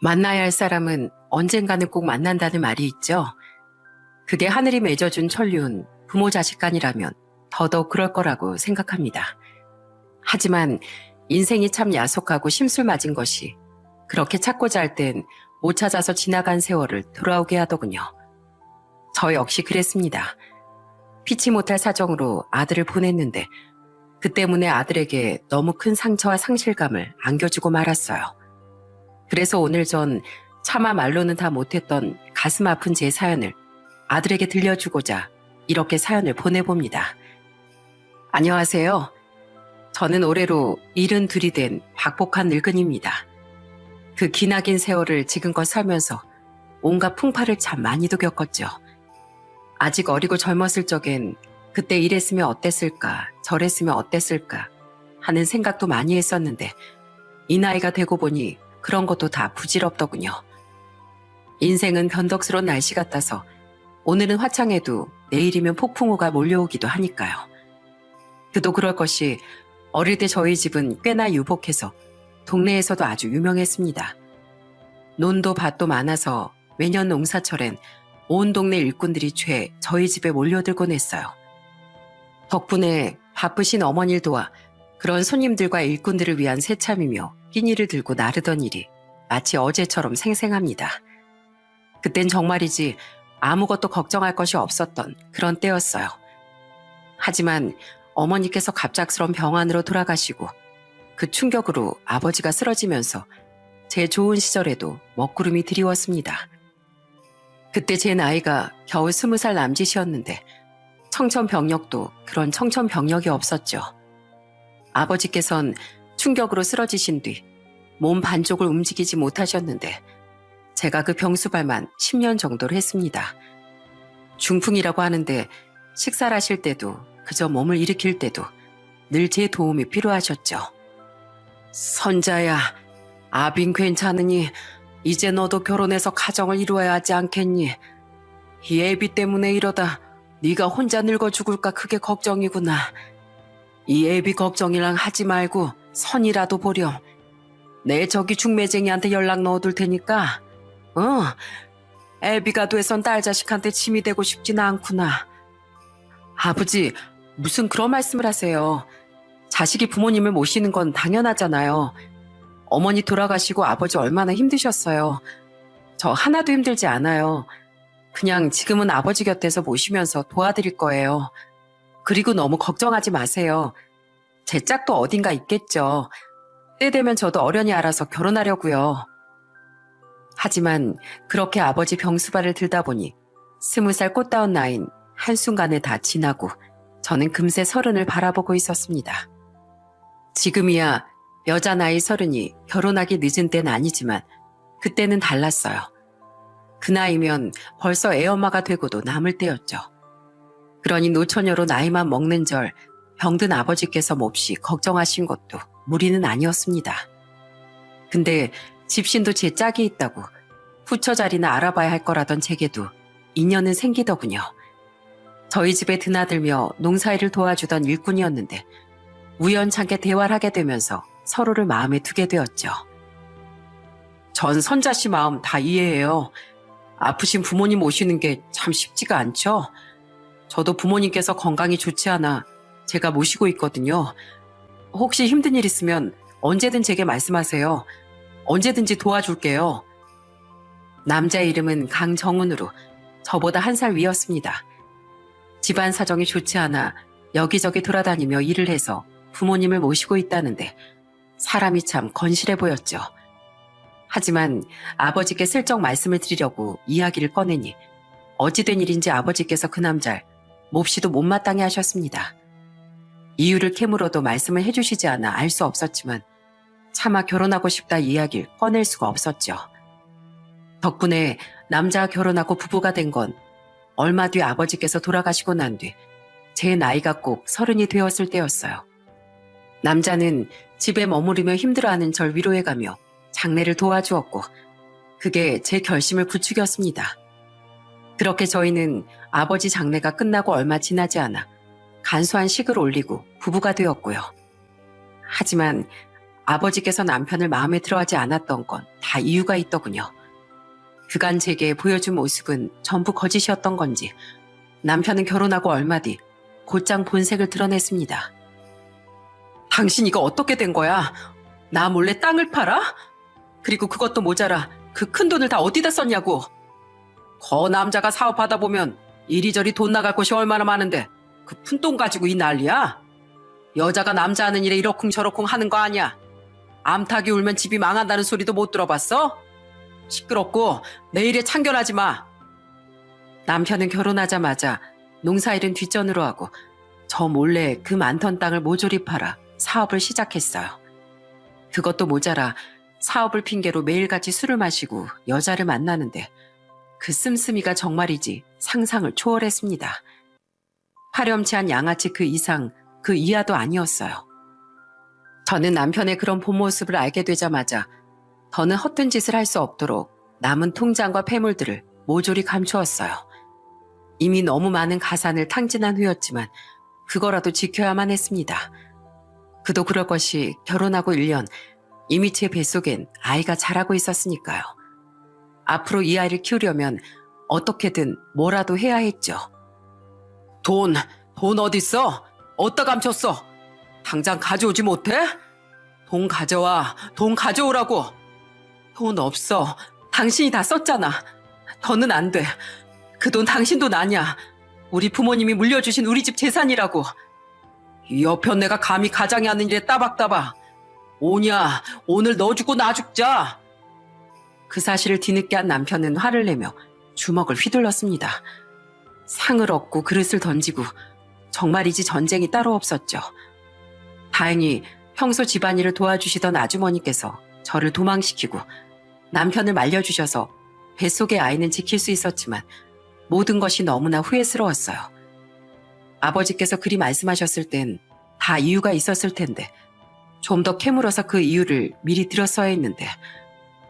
만나야 할 사람은 언젠가는 꼭 만난다는 말이 있죠. 그게 하늘이 맺어준 천륜, 부모 자식 간이라면 더더욱 그럴 거라고 생각합니다. 하지만 인생이 참 야속하고 심술맞은 것이 그렇게 찾고자 할 땐 못 찾아서 지나간 세월을 돌아오게 하더군요. 저 역시 그랬습니다. 피치 못할 사정으로 아들을 보냈는데 그 때문에 아들에게 너무 큰 상처와 상실감을 안겨주고 말았어요. 그래서 오늘 전 차마 말로는 다 못했던 가슴 아픈 제 사연을 아들에게 들려주고자 이렇게 사연을 보내봅니다. 안녕하세요. 저는 올해로 72이 된 박복한 늙은이입니다. 그 기나긴 세월을 지금껏 살면서 온갖 풍파를 참 많이도 겪었죠. 아직 어리고 젊었을 적엔 그때 이랬으면 어땠을까, 저랬으면 어땠을까 하는 생각도 많이 했었는데 이 나이가 되고 보니 그런 것도 다 부질없더군요. 인생은 변덕스러운 날씨 같아서 오늘은 화창해도 내일이면 폭풍우가 몰려오기도 하니까요. 그도 그럴 것이 어릴 때 저희 집은 꽤나 유복해서 동네에서도 아주 유명했습니다. 논도 밭도 많아서 매년 농사철엔 온 동네 일꾼들이 죄 저희 집에 몰려들곤 했어요. 덕분에 바쁘신 어머니를 도와 그런 손님들과 일꾼들을 위한 새참이며 끼니를 들고 나르던 일이 마치 어제처럼 생생합니다. 그땐 정말이지 아무것도 걱정할 것이 없었던 그런 때였어요. 하지만 어머니께서 갑작스런 병환으로 돌아가시고 그 충격으로 아버지가 쓰러지면서 제 좋은 시절에도 먹구름이 드리웠습니다. 그때 제 나이가 겨우 20살 남짓이었는데 청천벽력도 그런 청천벽력이 없었죠. 아버지께선 충격으로 쓰러지신 뒤 몸 반쪽을 움직이지 못하셨는데 제가 그 병수발만 10년 정도를 했습니다. 중풍이라고 하는데 식사를 하실 때도 그저 몸을 일으킬 때도 늘 제 도움이 필요하셨죠. 선자야, 아빈 괜찮으니 이제 너도 결혼해서 가정을 이루어야 하지 않겠니? 이 애비 때문에 이러다 네가 혼자 늙어 죽을까 그게 걱정이구나. 이 애비 걱정이랑 하지 말고 선이라도 보렴. 내 저기 중매쟁이한테 연락 넣어둘 테니까 애비가 돼선 딸 자식한테 짐이 되고 싶진 않구나. 아버지, 무슨 그런 말씀을 하세요. 자식이 부모님을 모시는 건 당연하잖아요. 어머니 돌아가시고 아버지 얼마나 힘드셨어요. 저 하나도 힘들지 않아요. 그냥 지금은 아버지 곁에서 모시면서 도와드릴 거예요. 그리고 너무 걱정하지 마세요. 제 짝도 어딘가 있겠죠. 때 되면 저도 어련히 알아서 결혼하려고요. 하지만 그렇게 아버지 병수발을 들다 보니 20살 꽃다운 나이는 한순간에 다 지나고 저는 금세 30을 바라보고 있었습니다. 지금이야 여자 나이 30이 결혼하기 늦은 때는 아니지만 그때는 달랐어요. 그 나이면 벌써 애엄마가 되고도 남을 때였죠. 그러니 노처녀로 나이만 먹는 절 병든 아버지께서 몹시 걱정하신 것도 무리는 아니었습니다. 근데 집신도 제 짝이 있다고 후처 자리나 알아봐야 할 거라던 제게도 인연은 생기더군요. 저희 집에 드나들며 농사일을 도와주던 일꾼이었는데 우연찮게 대화를 하게 되면서 서로를 마음에 두게 되었죠. 전 선자 씨 마음 다 이해해요. 아프신 부모님 모시는 게 참 쉽지가 않죠. 저도 부모님께서 건강이 좋지 않아 제가 모시고 있거든요. 혹시 힘든 일 있으면 언제든 제게 말씀하세요. 언제든지 도와줄게요. 남자의 이름은 강정훈으로 저보다 1살 위였습니다. 집안 사정이 좋지 않아 여기저기 돌아다니며 일을 해서 부모님을 모시고 있다는데 사람이 참 건실해 보였죠. 하지만 아버지께 슬쩍 말씀을 드리려고 이야기를 꺼내니 어찌된 일인지 아버지께서 그 남자를 몹시도 못마땅해 하셨습니다. 이유를 캐물어도 말씀을 해주시지 않아 알 수 없었지만 차마 결혼하고 싶다 이야기를 꺼낼 수가 없었죠. 덕분에 남자와 결혼하고 부부가 된 건 얼마 뒤 아버지께서 돌아가시고 난 뒤 제 나이가 꼭 30이 되었을 때였어요. 남자는 집에 머무르며 힘들어하는 절 위로해가며 장례를 도와주었고 그게 제 결심을 부추겼습니다. 그렇게 저희는 아버지 장례가 끝나고 얼마 지나지 않아 간소한 식을 올리고 부부가 되었고요. 하지만 아버지께서 남편을 마음에 들어하지 않았던 건 다 이유가 있더군요. 그간 제게 보여준 모습은 전부 거짓이었던 건지 남편은 결혼하고 얼마 뒤 곧장 본색을 드러냈습니다. 당신 이거 어떻게 된 거야? 나 몰래 땅을 팔아? 그리고 그것도 모자라 그 큰 돈을 다 어디다 썼냐고. 거 남자가 사업하다 보면 이리저리 돈 나갈 곳이 얼마나 많은데 그 푼돈 가지고 이 난리야? 여자가 남자 하는 일에 이러쿵저러쿵 하는 거 아니야? 암탉이 울면 집이 망한다는 소리도 못 들어봤어? 시끄럽고 내 일에 참견하지 마. 남편은 결혼하자마자 농사일은 뒷전으로 하고 저 몰래 그 많던 땅을 모조리 팔아 사업을 시작했어요. 그것도 모자라 사업을 핑계로 매일같이 술을 마시고 여자를 만나는데 그 씀씀이가 정말이지 상상을 초월했습니다. 파렴치한 양아치 그 이상 그 이하도 아니었어요. 저는 남편의 그런 본 모습을 알게 되자마자 더는 허튼 짓을 할 수 없도록 남은 통장과 폐물들을 모조리 감추었어요. 이미 너무 많은 가산을 탕진한 후였지만 그거라도 지켜야만 했습니다. 그도 그럴 것이 결혼하고 1년 이미 제 뱃속엔 아이가 자라고 있었으니까요. 앞으로 이 아이를 키우려면 어떻게든 뭐라도 해야 했죠. 돈 어딨어? 어디다 감췄어? 당장 가져오지 못해? 돈 가져와, 돈 가져오라고. 돈 없어. 당신이 다 썼잖아. 더는 안 돼. 그 돈 당신 돈 아니야. 우리 부모님이 물려주신 우리 집 재산이라고. 이 여편 내가 감히 가장이 하는 일에 따박따박. 오냐, 오늘 너 죽고 나 죽자. 그 사실을 뒤늦게 한 남편은 화를 내며 주먹을 휘둘렀습니다. 상을 얻고 그릇을 던지고 정말이지 전쟁이 따로 없었죠. 다행히 평소 집안일을 도와주시던 아주머니께서 저를 도망시키고 남편을 말려주셔서 뱃속의 아이는 지킬 수 있었지만 모든 것이 너무나 후회스러웠어요. 아버지께서 그리 말씀하셨을 땐 다 이유가 있었을 텐데 좀 더 캐물어서 그 이유를 미리 들었어야 했는데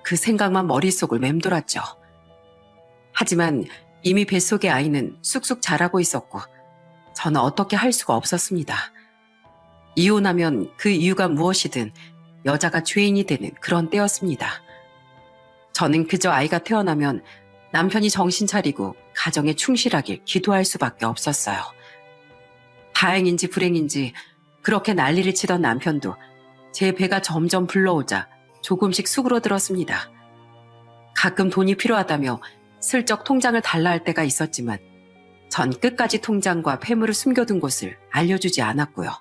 그 생각만 머릿속을 맴돌았죠. 하지만 이미 뱃속의 아이는 쑥쑥 자라고 있었고 저는 어떻게 할 수가 없었습니다. 이혼하면 그 이유가 무엇이든 여자가 죄인이 되는 그런 때였습니다. 저는 그저 아이가 태어나면 남편이 정신 차리고 가정에 충실하길 기도할 수밖에 없었어요. 다행인지 불행인지 그렇게 난리를 치던 남편도 제 배가 점점 불러오자 조금씩 수그러들었습니다. 가끔 돈이 필요하다며 슬쩍 통장을 달라 할 때가 있었지만 전 끝까지 통장과 폐물을 숨겨둔 곳을 알려주지 않았고요.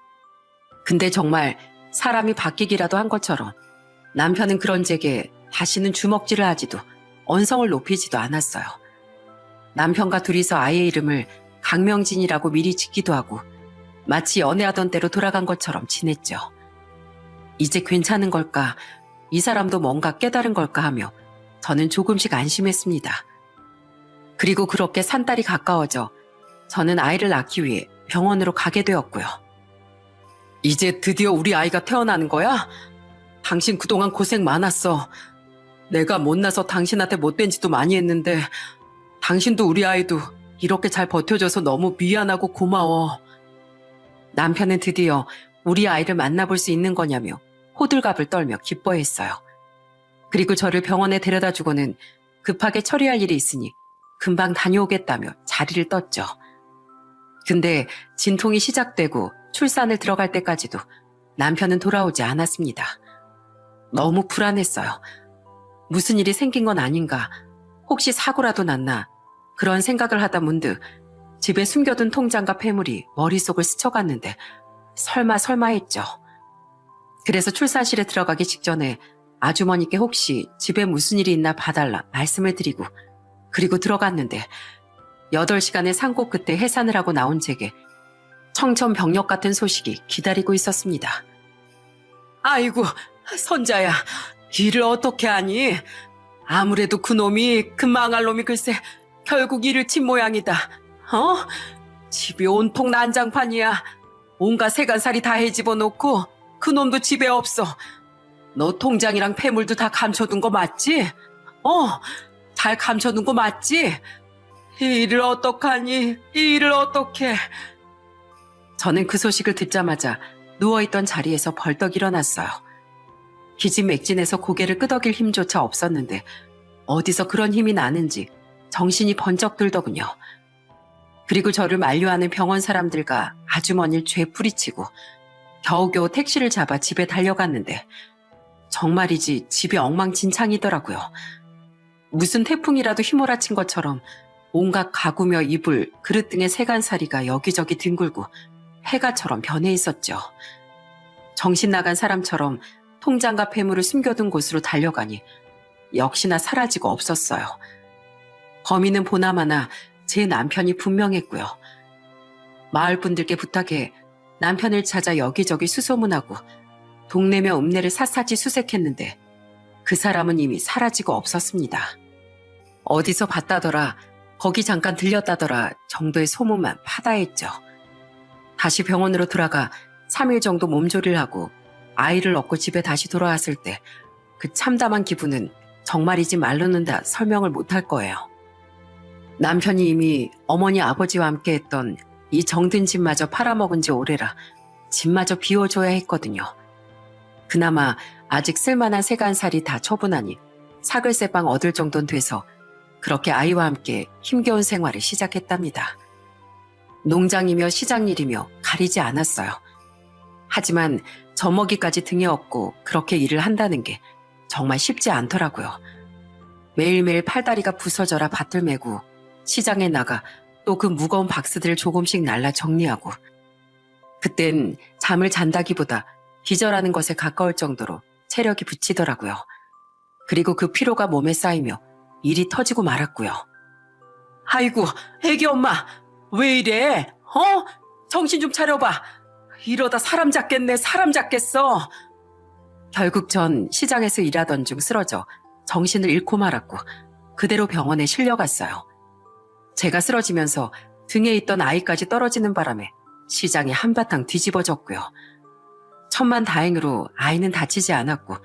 근데 정말 사람이 바뀌기라도 한 것처럼 남편은 그런 제게 다시는 주먹질을 하지도 언성을 높이지도 않았어요. 남편과 둘이서 아이의 이름을 강명진이라고 미리 짓기도 하고 마치 연애하던 때로 돌아간 것처럼 지냈죠. 이제 괜찮은 걸까? 이 사람도 뭔가 깨달은 걸까 하며 저는 조금씩 안심했습니다. 그리고 그렇게 산딸이 가까워져 저는 아이를 낳기 위해 병원으로 가게 되었고요. 이제 드디어 우리 아이가 태어나는 거야? 당신 그동안 고생 많았어. 내가 못나서 당신한테 못된 짓도 많이 했는데 당신도 우리 아이도 이렇게 잘 버텨줘서 너무 미안하고 고마워. 남편은 드디어 우리 아이를 만나볼 수 있는 거냐며 호들갑을 떨며 기뻐했어요. 그리고 저를 병원에 데려다 주고는 급하게 처리할 일이 있으니 금방 다녀오겠다며 자리를 떴죠. 근데 진통이 시작되고 출산을 들어갈 때까지도 남편은 돌아오지 않았습니다. 너무 불안했어요. 무슨 일이 생긴 건 아닌가, 혹시 사고라도 났나 그런 생각을 하다 문득 집에 숨겨둔 통장과 폐물이 머릿속을 스쳐갔는데 설마 했죠. 그래서 출산실에 들어가기 직전에 아주머니께 혹시 집에 무슨 일이 있나 봐달라 말씀을 드리고 그리고 들어갔는데 8시간의 산고 끝에 해산을 하고 나온 제게 청천벽력 같은 소식이 기다리고 있었습니다. 아이고, 선자야, 일을 어떻게 하니? 아무래도 그놈이, 그 망할 놈이 글쎄 결국 일을 친 모양이다. 집이 온통 난장판이야. 온갖 세간살이 다 헤집어 놓고 그놈도 집에 없어. 너 통장이랑 폐물도 다 감춰둔 거 맞지? 잘 감춰둔 거 맞지? 이 일을 어떡하니? 이 일을 어떡해? 저는 그 소식을 듣자마자 누워있던 자리에서 벌떡 일어났어요. 기진맥진해서 고개를 끄덕일 힘조차 없었는데 어디서 그런 힘이 나는지 정신이 번쩍 들더군요. 그리고 저를 만류하는 병원 사람들과 아주머니를 죄뿌리치고 겨우겨우 택시를 잡아 집에 달려갔는데 정말이지 집이 엉망진창이더라고요. 무슨 태풍이라도 휘몰아친 것처럼 온갖 가구며 이불, 그릇 등의 세간살이가 여기저기 뒹굴고 폐가처럼 변해 있었죠. 정신 나간 사람처럼 통장과 폐물을 숨겨둔 곳으로 달려가니 역시나 사라지고 없었어요. 범인은 보나마나 제 남편이 분명했고요. 마을 분들께 부탁해 남편을 찾아 여기저기 수소문하고 동네며 읍내를 샅샅이 수색했는데 그 사람은 이미 사라지고 없었습니다. 어디서 봤다더라, 거기 잠깐 들렸다더라 정도의 소문만 파다했죠. 다시 병원으로 돌아가 3일 정도 몸조리를 하고 아이를 얻고 집에 다시 돌아왔을 때 그 참담한 기분은 정말이지 말로는 다 설명을 못할 거예요. 남편이 이미 어머니 아버지와 함께 했던 이 정든 집마저 팔아먹은 지 오래라 집마저 비워줘야 했거든요. 그나마 아직 쓸만한 세간살이 다 처분하니 사글세방 얻을 정도는 돼서 그렇게 아이와 함께 힘겨운 생활을 시작했답니다. 농장이며 시장일이며 가리지 않았어요. 하지만 젖먹이까지 등에 업고 그렇게 일을 한다는 게 정말 쉽지 않더라고요. 매일매일 팔다리가 부서져라 밭을 메고 시장에 나가 또 그 무거운 박스들을 조금씩 날라 정리하고 그땐 잠을 잔다기보다 기절하는 것에 가까울 정도로 체력이 붙이더라고요. 그리고 그 피로가 몸에 쌓이며 일이 터지고 말았고요. 아이고, 애기 엄마, 왜 이래? 정신 좀 차려봐. 이러다 사람 잡겠네, 사람 잡겠어. 결국 전 시장에서 일하던 중 쓰러져 정신을 잃고 말았고 그대로 병원에 실려갔어요. 제가 쓰러지면서 등에 있던 아이까지 떨어지는 바람에 시장이 한바탕 뒤집어졌고요. 천만다행으로 아이는 다치지 않았고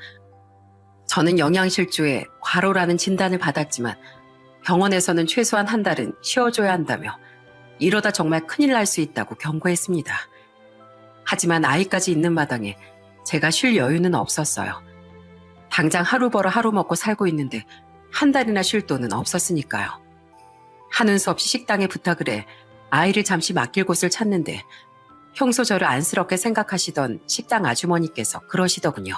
저는 영양실조에 과로라는 진단을 받았지만 병원에서는 최소한 한 달은 쉬어줘야 한다며 이러다 정말 큰일 날 수 있다고 경고했습니다. 하지만 아이까지 있는 마당에 제가 쉴 여유는 없었어요. 당장 하루 벌어 하루 먹고 살고 있는데 한 달이나 쉴 돈은 없었으니까요. 하는 수 없이 식당에 부탁을 해 아이를 잠시 맡길 곳을 찾는데 평소 저를 안쓰럽게 생각하시던 식당 아주머니께서 그러시더군요.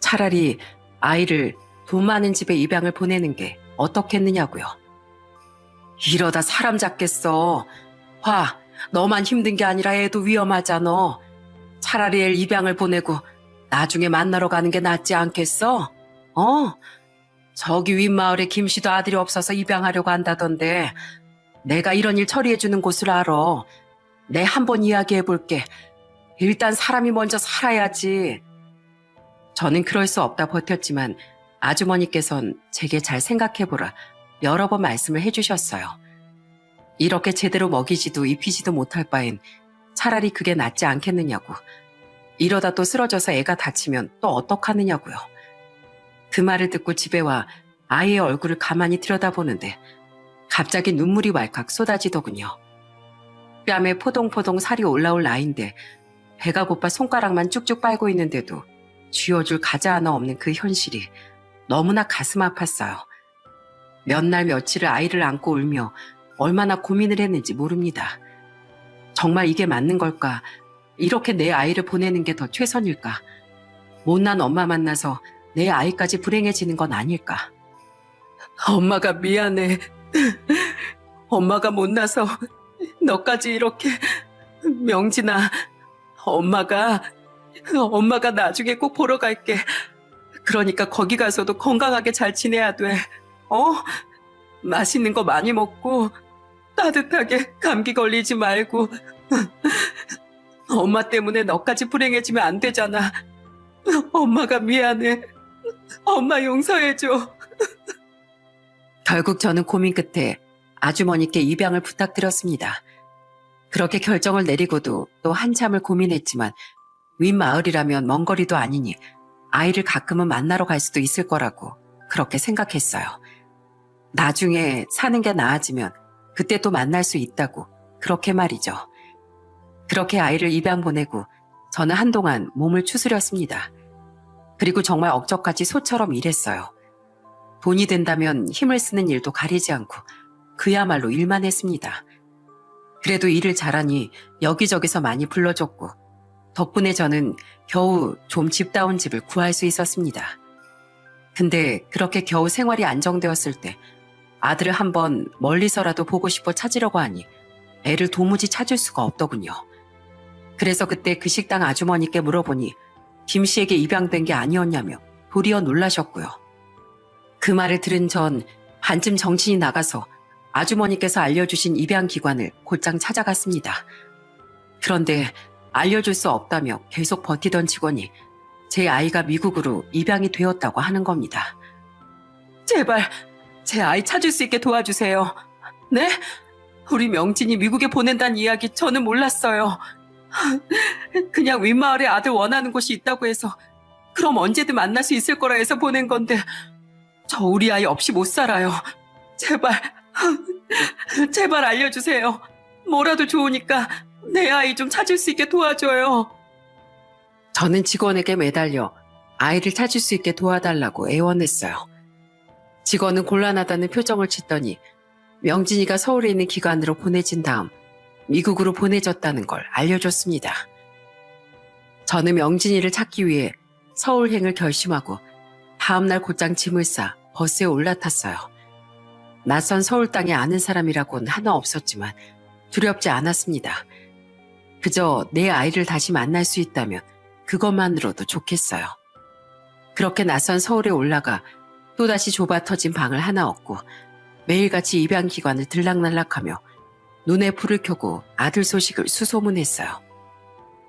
차라리 아이를 돈 많은 집에 입양을 보내는 게 어떻겠느냐고요. 이러다 사람 잡겠어. 봐, 너만 힘든 게 아니라 애도 위험하잖아. 차라리 애 입양을 보내고 나중에 만나러 가는 게 낫지 않겠어? 저기 윗마을에 김씨도 아들이 없어서 입양하려고 한다던데 내가 이런 일 처리해주는 곳을 알아. 내 한번 이야기해볼게. 일단 사람이 먼저 살아야지. 저는 그럴 수 없다 버텼지만 아주머니께선 제게 잘 생각해보라 여러 번 말씀을 해주셨어요. 이렇게 제대로 먹이지도 입히지도 못할 바엔 차라리 그게 낫지 않겠느냐고. 이러다 또 쓰러져서 애가 다치면 또 어떡하느냐고요. 그 말을 듣고 집에 와 아이의 얼굴을 가만히 들여다보는데 갑자기 눈물이 왈칵 쏟아지더군요. 뺨에 포동포동 살이 올라올 나이인데 배가 고파 손가락만 쭉쭉 빨고 있는데도 쥐어줄 과자 하나 없는 그 현실이 너무나 가슴 아팠어요. 몇 날 며칠을 아이를 안고 울며 얼마나 고민을 했는지 모릅니다. 정말 이게 맞는 걸까? 이렇게 내 아이를 보내는 게 더 최선일까? 못난 엄마 만나서 내 아이까지 불행해지는 건 아닐까? 엄마가 미안해. 엄마가 못나서 너까지 이렇게. 명진아, 엄마가 나중에 꼭 보러 갈게. 그러니까 거기 가서도 건강하게 잘 지내야 돼. 맛있는 거 많이 먹고 따뜻하게 감기 걸리지 말고. 엄마 때문에 너까지 불행해지면 안 되잖아. 엄마가 미안해. 엄마 용서해줘. 결국 저는 고민 끝에 아주머니께 입양을 부탁드렸습니다. 그렇게 결정을 내리고도 또 한참을 고민했지만 윗마을이라면 먼 거리도 아니니 아이를 가끔은 만나러 갈 수도 있을 거라고 그렇게 생각했어요. 나중에 사는 게 나아지면 그때 또 만날 수 있다고 그렇게 말이죠. 그렇게 아이를 입양 보내고 저는 한동안 몸을 추스렸습니다. 그리고 정말 억척같이 소처럼 일했어요. 돈이 된다면 힘을 쓰는 일도 가리지 않고 그야말로 일만 했습니다. 그래도 일을 잘하니 여기저기서 많이 불러줬고 덕분에 저는 겨우 좀 집다운 집을 구할 수 있었습니다. 근데 그렇게 겨우 생활이 안정되었을 때 아들을 한번 멀리서라도 보고 싶어 찾으려고 하니 애를 도무지 찾을 수가 없더군요. 그래서 그때 그 식당 아주머니께 물어보니 김 씨에게 입양된 게 아니었냐며 도리어 놀라셨고요. 그 말을 들은 전 반쯤 정신이 나가서 아주머니께서 알려주신 입양기관을 곧장 찾아갔습니다. 그런데 알려줄 수 없다며 계속 버티던 직원이 제 아이가 미국으로 입양이 되었다고 하는 겁니다. 제발 제 아이 찾을 수 있게 도와주세요. 네? 우리 명진이 미국에 보낸다는 이야기 저는 몰랐어요. 그냥 윗마을에 아들 원하는 곳이 있다고 해서 그럼 언제든 만날 수 있을 거라 해서 보낸 건데 저 우리 아이 없이 못 살아요. 제발 알려주세요. 뭐라도 좋으니까 내 아이 좀 찾을 수 있게 도와줘요. 저는 직원에게 매달려 아이를 찾을 수 있게 도와달라고 애원했어요. 직원은 곤란하다는 표정을 짓더니 명진이가 서울에 있는 기관으로 보내진 다음 미국으로 보내졌다는 걸 알려줬습니다. 저는 명진이를 찾기 위해 서울행을 결심하고 다음날 곧장 짐을 싸 버스에 올라탔어요. 낯선 서울 땅에 아는 사람이라고는 하나 없었지만 두렵지 않았습니다. 그저 내 아이를 다시 만날 수 있다면 그것만으로도 좋겠어요. 그렇게 낯선 서울에 올라가 또다시 좁아 터진 방을 하나 얻고 매일같이 입양기관을 들락날락하며 눈에 불을 켜고 아들 소식을 수소문했어요.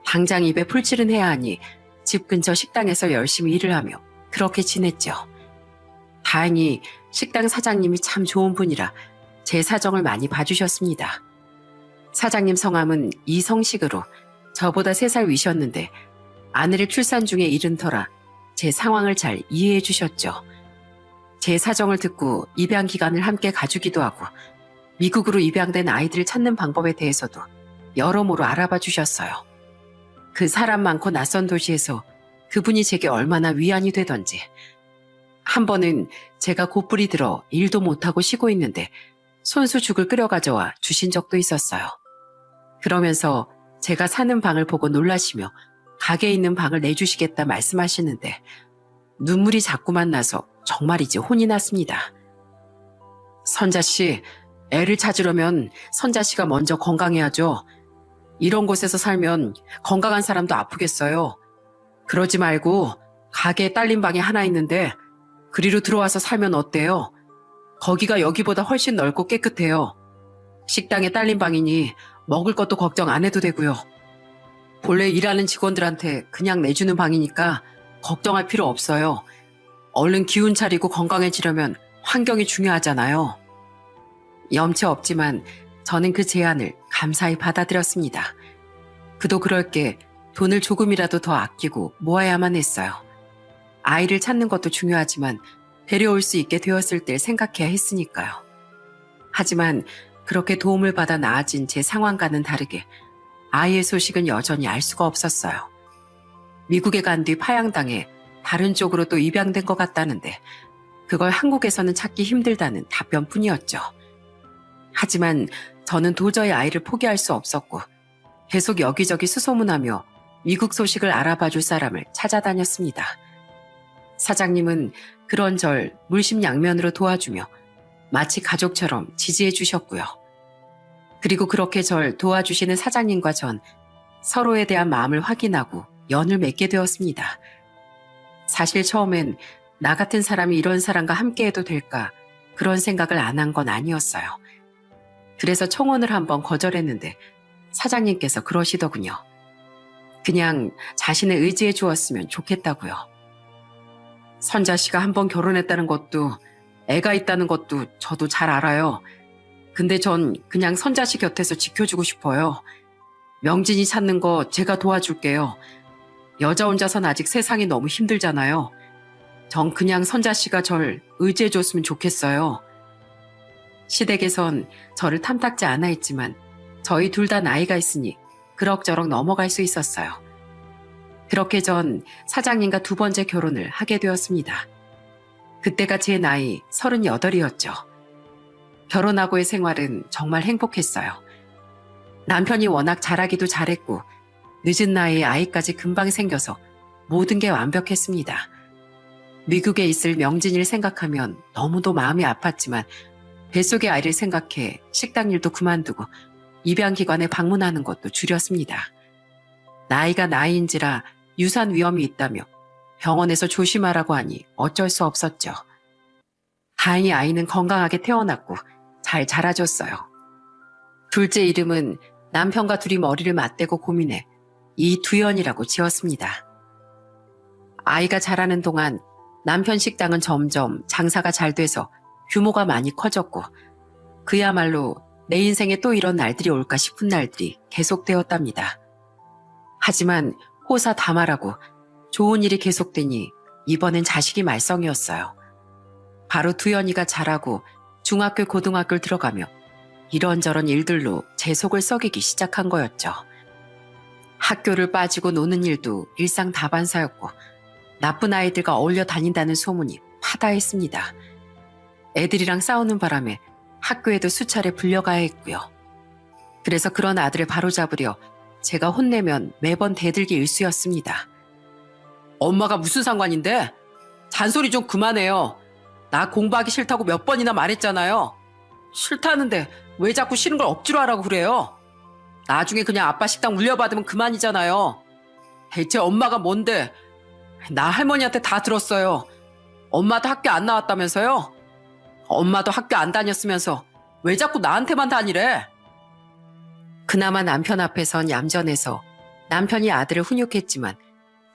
당장 입에 풀칠은 해야 하니 집 근처 식당에서 열심히 일을 하며 그렇게 지냈죠. 다행히 식당 사장님이 참 좋은 분이라 제 사정을 많이 봐주셨습니다. 사장님 성함은 이성식으로 저보다 3살 위셨는데 아내를 출산 중에 잃은 터라 제 상황을 잘 이해해 주셨죠. 제 사정을 듣고 입양 기간을 함께 가주기도 하고 미국으로 입양된 아이들을 찾는 방법에 대해서도 여러모로 알아봐 주셨어요. 그 사람 많고 낯선 도시에서 그분이 제게 얼마나 위안이 되던지. 한 번은 제가 곧불이 들어 일도 못하고 쉬고 있는데 손수 죽을 끓여가져와 주신 적도 있었어요. 그러면서 제가 사는 방을 보고 놀라시며 가게에 있는 방을 내주시겠다 말씀하시는데 눈물이 자꾸만 나서 정말이지 혼이 났습니다. 선자씨, 애를 찾으려면 선자씨가 먼저 건강해야죠. 이런 곳에서 살면 건강한 사람도 아프겠어요. 그러지 말고 가게에 딸린 방이 하나 있는데 그리로 들어와서 살면 어때요? 거기가 여기보다 훨씬 넓고 깨끗해요. 식당에 딸린 방이니 먹을 것도 걱정 안 해도 되고요. 본래 일하는 직원들한테 그냥 내주는 방이니까 걱정할 필요 없어요. 얼른 기운 차리고 건강해지려면 환경이 중요하잖아요. 염치 없지만 저는 그 제안을 감사히 받아들였습니다. 그도 그럴 게 돈을 조금이라도 더 아끼고 모아야만 했어요. 아이를 찾는 것도 중요하지만 데려올 수 있게 되었을 때 생각해야 했으니까요. 하지만 그렇게 도움을 받아 나아진 제 상황과는 다르게 아이의 소식은 여전히 알 수가 없었어요. 미국에 간 뒤 파양당해 다른 쪽으로 또 입양된 것 같다는데 그걸 한국에서는 찾기 힘들다는 답변뿐이었죠. 하지만 저는 도저히 아이를 포기할 수 없었고 계속 여기저기 수소문하며 미국 소식을 알아봐 줄 사람을 찾아다녔습니다. 사장님은 그런 절 물심양면으로 도와주며 마치 가족처럼 지지해 주셨고요. 그리고 그렇게 절 도와주시는 사장님과 전 서로에 대한 마음을 확인하고 연을 맺게 되었습니다. 사실 처음엔 나 같은 사람이 이런 사람과 함께해도 될까 그런 생각을 안 한 건 아니었어요. 그래서 청혼을 한번 거절했는데 사장님께서 그러시더군요. 그냥 자신을 의지해 주었으면 좋겠다고요. 선자 씨가 한번 결혼했다는 것도 애가 있다는 것도 저도 잘 알아요. 근데 전 그냥 선자 씨 곁에서 지켜주고 싶어요. 명진이 찾는 거 제가 도와줄게요. 여자 혼자선 아직 세상이 너무 힘들잖아요. 전 그냥 선자 씨가 절 의지해 줬으면 좋겠어요. 시댁에선 저를 탐탁지 않아 했지만 저희 둘 다 나이가 있으니 그럭저럭 넘어갈 수 있었어요. 그렇게 전 사장님과 두 번째 결혼을 하게 되었습니다. 그때가 제 나이 38이었죠. 결혼하고의 생활은 정말 행복했어요. 남편이 워낙 잘하기도 잘했고 늦은 나이에 아이까지 금방 생겨서 모든 게 완벽했습니다. 미국에 있을 명진이를 생각하면 너무도 마음이 아팠지만 뱃속의 아이를 생각해 식당 일도 그만두고 입양기관에 방문하는 것도 줄였습니다. 나이가 나이인지라 유산 위험이 있다며 병원에서 조심하라고 하니 어쩔 수 없었죠. 다행히 아이는 건강하게 태어났고 잘 자라줬어요. 둘째 이름은 남편과 둘이 머리를 맞대고 고민해 이두연이라고 지었습니다. 아이가 자라는 동안 남편 식당은 점점 장사가 잘 돼서 규모가 많이 커졌고 그야말로 내 인생에 또 이런 날들이 올까 싶은 날들이 계속되었답니다. 하지만 호사다말하고 좋은 일이 계속되니 이번엔 자식이 말썽이었어요. 바로 두연이가 자라고 중학교 고등학교를 들어가며 이런저런 일들로 제 속을 썩이기 시작한 거였죠. 학교를 빠지고 노는 일도 일상다반사였고 나쁜 아이들과 어울려 다닌다는 소문이 파다했습니다. 애들이랑 싸우는 바람에 학교에도 수차례 불려가야 했고요. 그래서 그런 아들을 바로잡으려 제가 혼내면 매번 대들기 일쑤였습니다. 엄마가 무슨 상관인데? 잔소리 좀 그만해요. 나 공부하기 싫다고 몇 번이나 말했잖아요. 싫다는데 왜 자꾸 싫은 걸 억지로 하라고 그래요? 나중에 그냥 아빠 식당 물려받으면 그만이잖아요. 대체 엄마가 뭔데? 나 할머니한테 다 들었어요. 엄마도 학교 안 나왔다면서요? 엄마도 학교 안 다녔으면서 왜 자꾸 나한테만 다니래? 그나마 남편 앞에선 얌전해서 남편이 아들을 훈육했지만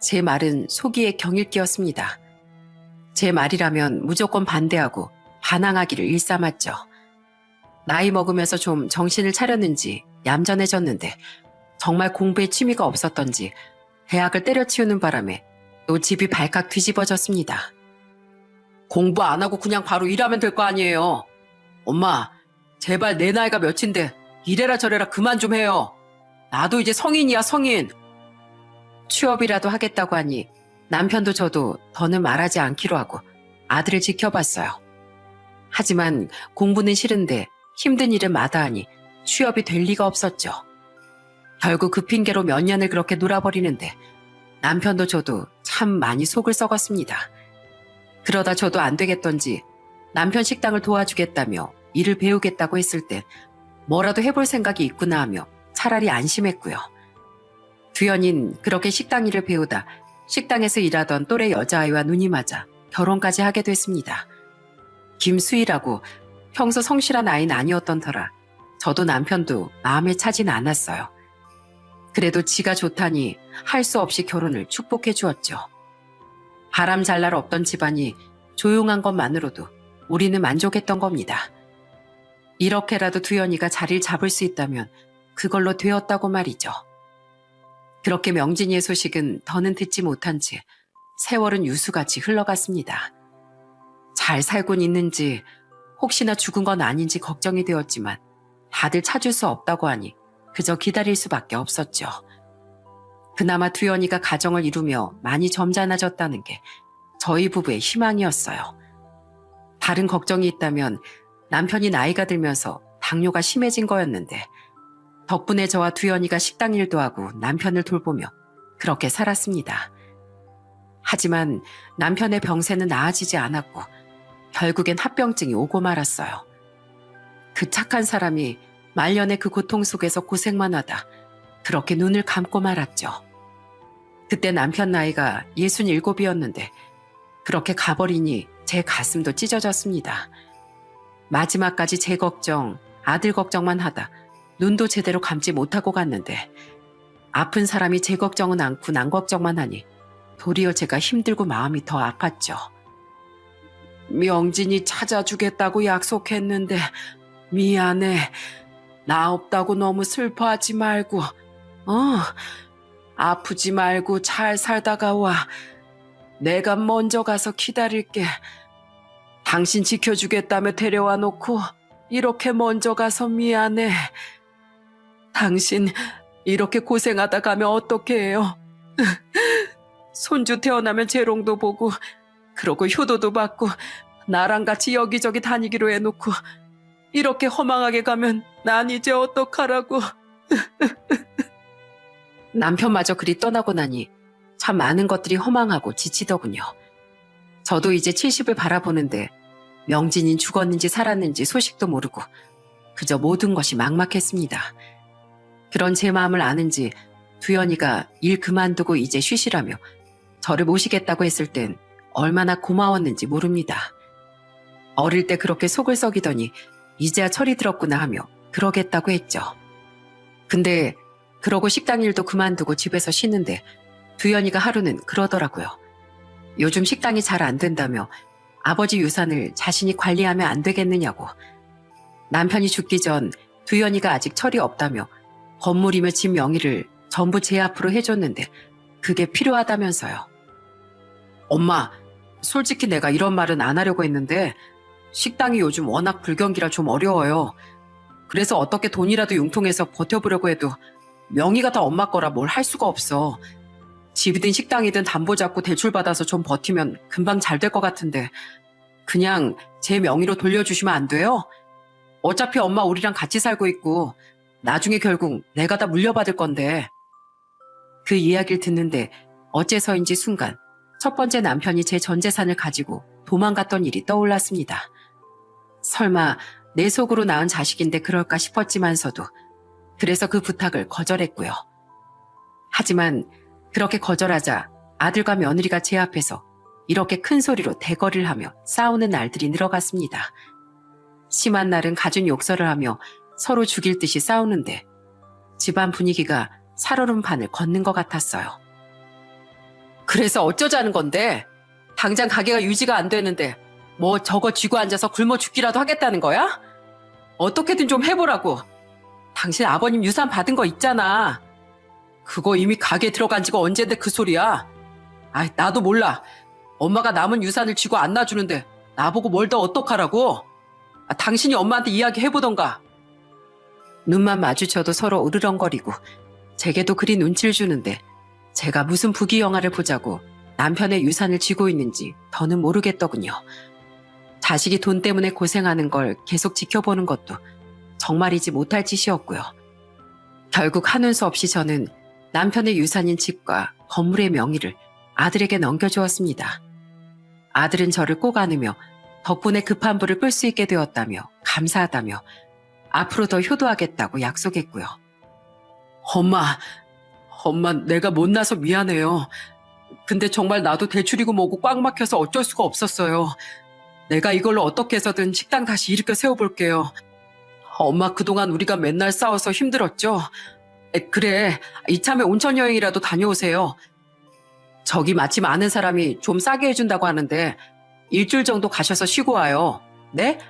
제 말은 속이의 경일기였습니다. 제 말이라면 무조건 반대하고 반항하기를 일삼았죠. 나이 먹으면서 좀 정신을 차렸는지 얌전해졌는데 정말 공부에 취미가 없었던지 대학을 때려치우는 바람에 또 집이 발칵 뒤집어졌습니다. 공부 안 하고 그냥 바로 일하면 될 거 아니에요. 엄마, 제발 내 나이가 몇인데 이래라 저래라 그만 좀 해요. 나도 이제 성인이야, 성인. 취업이라도 하겠다고 하니 남편도 저도 더는 말하지 않기로 하고 아들을 지켜봤어요. 하지만 공부는 싫은데 힘든 일은 마다하니 취업이 될 리가 없었죠. 결국 그 핑계로 몇 년을 그렇게 놀아버리는데 남편도 저도 참 많이 속을 썩었습니다. 그러다 저도 안 되겠던지 남편 식당을 도와주겠다며 일을 배우겠다고 했을 땐 뭐라도 해볼 생각이 있구나 하며 차라리 안심했고요. 두연인 그렇게 식당 일을 배우다 식당에서 일하던 또래 여자아이와 눈이 맞아 결혼까지 하게 됐습니다. 김수희라고 평소 성실한 아이는 아니었던 터라 저도 남편도 마음에 차진 않았어요. 그래도 지가 좋다니 할 수 없이 결혼을 축복해 주었죠. 바람 잘 날 없던 집안이 조용한 것만으로도 우리는 만족했던 겁니다. 이렇게라도 두연이가 자리를 잡을 수 있다면 그걸로 되었다고 말이죠. 그렇게 명진이의 소식은 더는 듣지 못한 채 세월은 유수같이 흘러갔습니다. 잘 살곤 있는지 혹시나 죽은 건 아닌지 걱정이 되었지만 다들 찾을 수 없다고 하니 그저 기다릴 수밖에 없었죠. 그나마 두연이가 가정을 이루며 많이 점잖아졌다는 게 저희 부부의 희망이었어요. 다른 걱정이 있다면 남편이 나이가 들면서 당뇨가 심해진 거였는데 덕분에 저와 두연이가 식당 일도 하고 남편을 돌보며 그렇게 살았습니다. 하지만 남편의 병세는 나아지지 않았고 결국엔 합병증이 오고 말았어요. 그 착한 사람이 말년에 그 고통 속에서 고생만 하다 그렇게 눈을 감고 말았죠. 그때 남편 나이가 67이었는데 그렇게 가버리니 제 가슴도 찢어졌습니다. 마지막까지 제 걱정, 아들 걱정만 하다 눈도 제대로 감지 못하고 갔는데 아픈 사람이 제 걱정은 않고 난 걱정만 하니 도리어 제가 힘들고 마음이 더 아팠죠. 명진이 찾아주겠다고 약속했는데 미안해. 나 없다고 너무 슬퍼하지 말고 아프지 말고 잘 살다가 와. 내가 먼저 가서 기다릴게. 당신 지켜주겠다며 데려와 놓고 이렇게 먼저 가서 미안해. 당신 이렇게 고생하다 가면 어떡해 해요? 손주 태어나면 재롱도 보고 그러고 효도도 받고 나랑 같이 여기저기 다니기로 해놓고 이렇게 허망하게 가면 난 이제 어떡하라고. 남편마저 그리 떠나고 나니 참 많은 것들이 허망하고 지치더군요. 저도 이제 70을 바라보는데 명진인 죽었는지 살았는지 소식도 모르고 그저 모든 것이 막막했습니다. 그런 제 마음을 아는지 두연이가 일 그만두고 이제 쉬시라며 저를 모시겠다고 했을 땐 얼마나 고마웠는지 모릅니다. 어릴 때 그렇게 속을 썩이더니 이제야 철이 들었구나 하며 그러겠다고 했죠. 근데 그러고 식당 일도 그만두고 집에서 쉬는데 두연이가 하루는 그러더라고요. 요즘 식당이 잘 안 된다며 아버지 유산을 자신이 관리하면 안 되겠느냐고. 남편이 죽기 전 두연이가 아직 철이 없다며 건물이며 집 명의를 전부 제 앞으로 해줬는데 그게 필요하다면서요. 엄마, 솔직히 내가 이런 말은 안 하려고 했는데 식당이 요즘 워낙 불경기라 좀 어려워요. 그래서 어떻게 돈이라도 융통해서 버텨보려고 해도 명의가 다 엄마 거라 뭘 할 수가 없어. 집이든 식당이든 담보 잡고 대출받아서 좀 버티면 금방 잘 될 것 같은데 그냥 제 명의로 돌려주시면 안 돼요? 어차피 엄마 우리랑 같이 살고 있고 나중에 결국 내가 다 물려받을 건데. 그 이야기를 듣는데 어째서인지 순간 첫 번째 남편이 제 전 재산을 가지고 도망갔던 일이 떠올랐습니다. 설마 내 속으로 낳은 자식인데 그럴까 싶었지만서도 그래서 그 부탁을 거절했고요. 하지만 그렇게 거절하자 아들과 며느리가 제 앞에서 이렇게 큰 소리로 대거리를 하며 싸우는 날들이 늘어갔습니다. 심한 날은 갖은 욕설을 하며 서로 죽일 듯이 싸우는데 집안 분위기가 살얼음판을 걷는 것 같았어요. 그래서 어쩌자는 건데? 당장 가게가 유지가 안 되는데 뭐 저거 쥐고 앉아서 굶어 죽기라도 하겠다는 거야? 어떻게든 좀 해보라고. 당신 아버님 유산 받은 거 있잖아. 그거 이미 가게 들어간 지가 언젠데 그 소리야. 나도 몰라. 엄마가 남은 유산을 쥐고 안 놔주는데 나보고 뭘 더 어떡하라고. 당신이 엄마한테 이야기해보던가. 눈만 마주쳐도 서로 으르렁거리고 제게도 그리 눈치를 주는데 제가 무슨 부귀영화를 보자고 남편의 유산을 쥐고 있는지 더는 모르겠더군요. 자식이 돈 때문에 고생하는 걸 계속 지켜보는 것도 정말이지 못할 짓이었고요. 결국 하는 수 없이 저는 남편의 유산인 집과 건물의 명의를 아들에게 넘겨주었습니다. 아들은 저를 꼭 안으며 덕분에 급한 불을 끌 수 있게 되었다며 감사하다며 앞으로 더 효도하겠다고 약속했고요. 엄마 내가 못나서 미안해요. 근데 정말 나도 대출이고 뭐고 꽉 막혀서 어쩔 수가 없었어요. 내가 이걸로 어떻게 해서든 식당 다시 일으켜 세워볼게요. 엄마 그동안 우리가 맨날 싸워서 힘들었죠? 그래, 이참에 온천 여행이라도 다녀오세요. 저기 마침 아는 사람이 좀 싸게 해준다고 하는데 일주일 정도 가셔서 쉬고 와요. 네?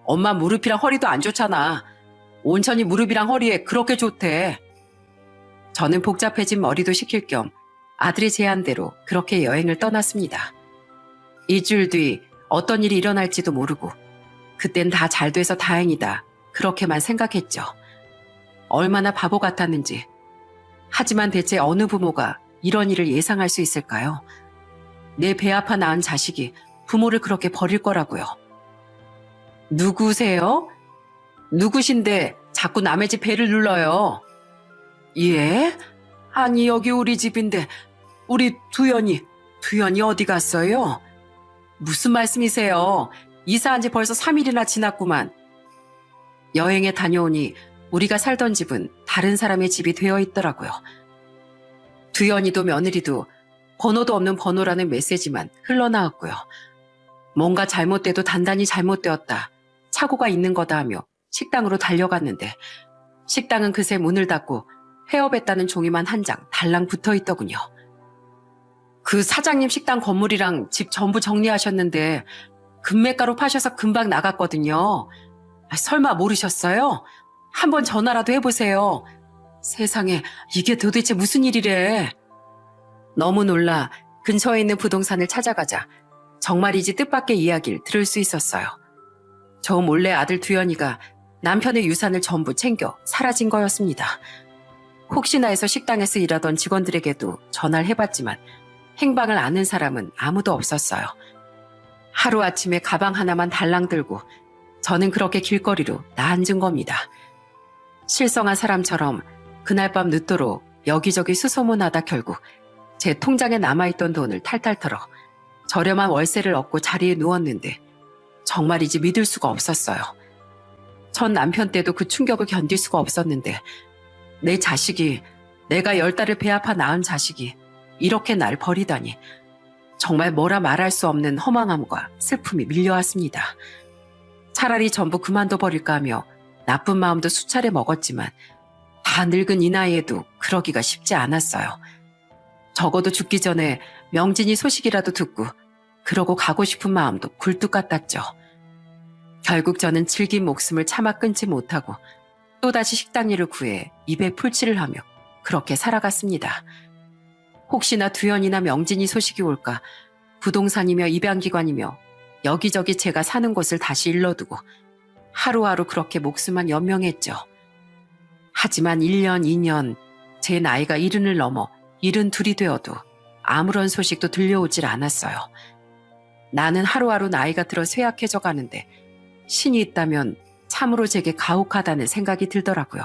엄마 무릎이랑 허리도 안 좋잖아. 온천이 무릎이랑 허리에 그렇게 좋대. 저는 복잡해진 머리도 식힐 겸 아들의 제안대로 그렇게 여행을 떠났습니다. 일주일 뒤 어떤 일이 일어날지도 모르고 그땐 다 잘 돼서 다행이다. 그렇게만 생각했죠. 얼마나 바보 같았는지. 하지만 대체 어느 부모가 이런 일을 예상할 수 있을까요? 내 배 아파 낳은 자식이 부모를 그렇게 버릴 거라고요. 누구세요? 누구신데 자꾸 남의 집 배를 눌러요? 예? 아니 여기 우리 집인데 우리 두연이 어디 갔어요? 무슨 말씀이세요? 이사한 지 벌써 3일이나 지났구만. 여행에 다녀오니 우리가 살던 집은 다른 사람의 집이 되어 있더라고요. 두연이도 며느리도 번호도 없는 번호라는 메시지만 흘러나왔고요. 뭔가 잘못돼도 단단히 잘못되었다. 착오가 있는 거다 하며 식당으로 달려갔는데 식당은 그새 문을 닫고 폐업했다는 종이만 한 장 달랑 붙어 있더군요. 그 사장님 식당 건물이랑 집 전부 정리하셨는데 금매가로 파셔서 금방 나갔거든요. 설마 모르셨어요? 한번 전화라도 해보세요. 세상에 이게 도대체 무슨 일이래. 너무 놀라 근처에 있는 부동산을 찾아가자 정말이지 뜻밖의 이야기를 들을 수 있었어요. 저 몰래 아들 두연이가 남편의 유산을 전부 챙겨 사라진 거였습니다. 혹시나 해서 식당에서 일하던 직원들에게도 전화를 해봤지만 행방을 아는 사람은 아무도 없었어요. 하루아침에 가방 하나만 달랑 들고 저는 그렇게 길거리로 나앉은 겁니다. 실성한 사람처럼 그날 밤 늦도록 여기저기 수소문하다 결국 제 통장에 남아있던 돈을 탈탈 털어 저렴한 월세를 얻고 자리에 누웠는데 정말이지 믿을 수가 없었어요. 전 남편 때도 그 충격을 견딜 수가 없었는데 내 자식이, 내가 10달을 배 아파 낳은 자식이 이렇게 날 버리다니 정말 뭐라 말할 수 없는 허망함과 슬픔이 밀려왔습니다. 차라리 전부 그만둬 버릴까 하며 나쁜 마음도 수차례 먹었지만 다 늙은 이 나이에도 그러기가 쉽지 않았어요. 적어도 죽기 전에 명진이 소식이라도 듣고 그러고 가고 싶은 마음도 굴뚝 같았죠. 결국 저는 질긴 목숨을 차마 끊지 못하고 또다시 식당 일을 구해 입에 풀칠을 하며 그렇게 살아갔습니다. 혹시나 두현이나 명진이 소식이 올까 부동산이며 입양기관이며 여기저기 제가 사는 곳을 다시 일러두고 하루하루 그렇게 목숨만 연명했죠. 하지만 1년, 2년 제 나이가 70을 넘어 72이 되어도 아무런 소식도 들려오질 않았어요. 나는 하루하루 나이가 들어 쇠약해져 가는데 신이 있다면 참으로 제게 가혹하다는 생각이 들더라고요.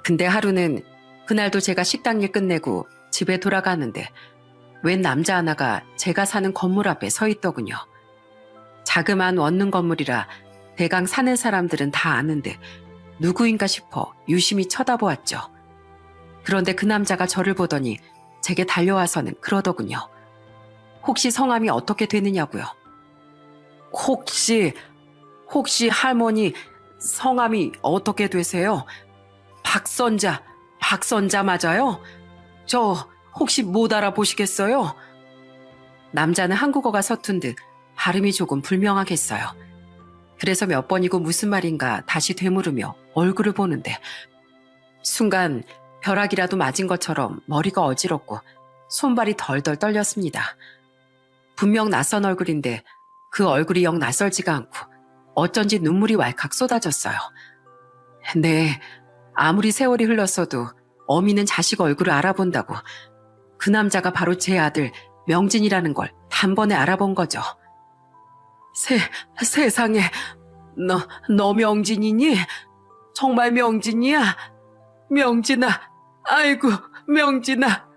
근데 하루는 그날도 제가 식당 일 끝내고 집에 돌아가는데 웬 남자 하나가 제가 사는 건물 앞에 서 있더군요. 자그마한 원룸 건물이라 대강 사는 사람들은 다 아는데 누구인가 싶어 유심히 쳐다보았죠. 그런데 그 남자가 저를 보더니 제게 달려와서는 그러더군요. 혹시 성함이 어떻게 되느냐고요. 혹시 할머니 성함이 어떻게 되세요? 박선자 맞아요? 저 혹시 못 알아보시겠어요? 남자는 한국어가 서툰 듯 발음이 조금 불명확했어요. 그래서 몇 번이고 무슨 말인가 다시 되물으며 얼굴을 보는데 순간 벼락이라도 맞은 것처럼 머리가 어지럽고 손발이 덜덜 떨렸습니다. 분명 낯선 얼굴인데 그 얼굴이 영 낯설지가 않고 어쩐지 눈물이 왈칵 쏟아졌어요. 네, 아무리 세월이 흘렀어도 어미는 자식 얼굴을 알아본다고 그 남자가 바로 제 아들 명진이라는 걸 단번에 알아본 거죠. 세상에, 너 명진이니? 정말 명진이야? 명진아, 아이고, 명진아.